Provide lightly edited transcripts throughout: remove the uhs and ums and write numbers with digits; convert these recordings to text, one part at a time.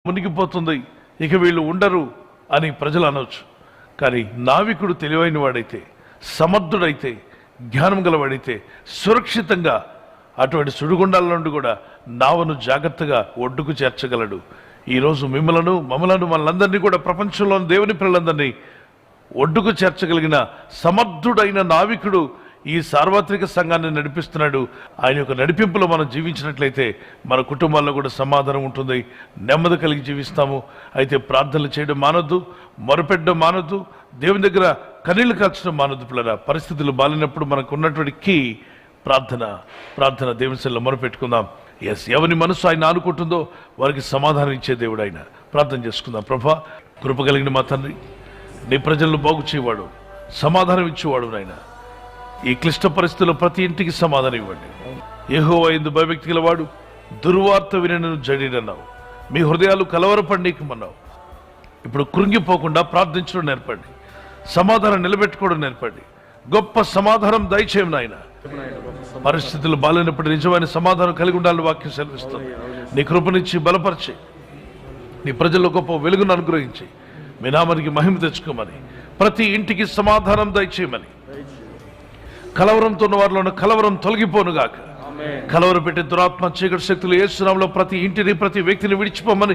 మునిగిపోతుంది, ఇక వీళ్ళు ఉండరు అని ప్రజలు అనవచ్చు. కానీ నావికుడు తెలివైన వాడైతే, సమర్థుడైతే, జ్ఞానం గలవాడైతే సురక్షితంగా అటువంటి సుడిగుండాల నుండి కూడా నావను జాగ్రత్తగా ఒడ్డుకు చేర్చగలడు. ఈరోజు మమ్మలను మనలందరినీ కూడా, ప్రపంచంలోని దేవుని పిల్లలందరినీ ఒడ్డుకు చేర్చగలిగిన సమర్థుడైన నావికుడు ఈ సార్వత్రిక సంఘాన్ని నడిపిస్తున్నాడు. ఆయన యొక్క నడిపింపులో మనం జీవించినట్లయితే మన కుటుంబాల్లో కూడా సమాధానం ఉంటుంది, నెమ్మది కలిగి జీవిస్తాము. అయితే ప్రార్థనలు చేయడం మానొద్దు, మొరపెట్టడం మానొద్దు, దేవుని దగ్గర కన్నీళ్లు కాల్చడం మానొద్దు. పిల్లరా, పరిస్థితులు బాలినప్పుడు మనకు ఉన్నటువంటి కీ ప్రార్థన దేవుని సన్నిధిలో మొరపెట్టుకుందాం. ఎవరి మనసు ఆయన ఆనుకుంటుందో వారికి సమాధానం ఇచ్చే దేవుడు ఆయన. ప్రార్థన చేసుకుందాం. ప్రభా, కృప కలిగిన మా తండ్రి, నీ ప్రజలను బాగు చేయవాడు, సమాధానం ఇచ్చేవాడు నాయన. ఈ క్లిష్ట పరిస్థితుల్లో ప్రతి ఇంటికి సమాధానం ఇవ్వండి. యెహోవా యందు భయభక్తి గలవాడు దుర్వార్త వినను జడినన్నావు. మీ హృదయాలు కలవరపడనీయమన్నావు. ఇప్పుడు కృంగిపోకుండా ప్రార్థించడం నేర్పండి, సమాధానం నిలబెట్టుకోవడం నేర్పండి. గొప్ప సమాధానం దయచేయం నాయన. పరిస్థితులు బాలేనప్పుడు నిజమైన సమాధానం కలిగి ఉండాలని వాక్యం సెలవిస్తుంది. నీ కృపనిచ్చి బలపరిచి, నీ ప్రజల్లో గొప్ప వెలుగును అనుగ్రహించి, మీ నామానికి మహిమ తెచ్చుకోమని, ప్రతి ఇంటికి సమాధానం దయచేయమని, కలవరంతో ఉన్న వారిలో కలవరం తొలగిపోనుగాక. కలవరపెట్టే దురాత్మ చీకటి శక్తులు యేసు నామములో ప్రతి ఇంటిని, ప్రతి వ్యక్తిని విడిచిపోమని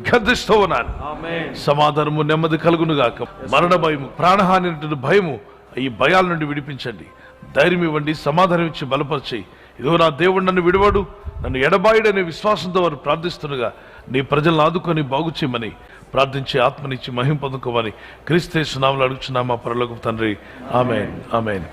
గద్దిస్తూ ఉన్నాను. సమాధానము, నెమ్మది కలుగునుగాక. మరణ భయము, ప్రాణహాని భయము, ఈ భయాల నుండి విడిపించండి. ధైర్యం ఇవ్వండి, సమాధానం ఇచ్చి బలపరిచి, ఇదిగో నా దేవుడు నన్ను విడవాడు, నన్ను ఎడబాయుడనే విశ్వాసంతో వారు ప్రార్థిస్తుండగా నీ ప్రజలను ఆదుకొని బాగు చేయమని ప్రార్థించి ఆత్మనిచ్చి మహిమ పొందుకోమని క్రీస్తు యేసు నామములో అడుగుచున్నాము మా పరలోకపు తండ్రి. ఆమేన్, ఆమేన్.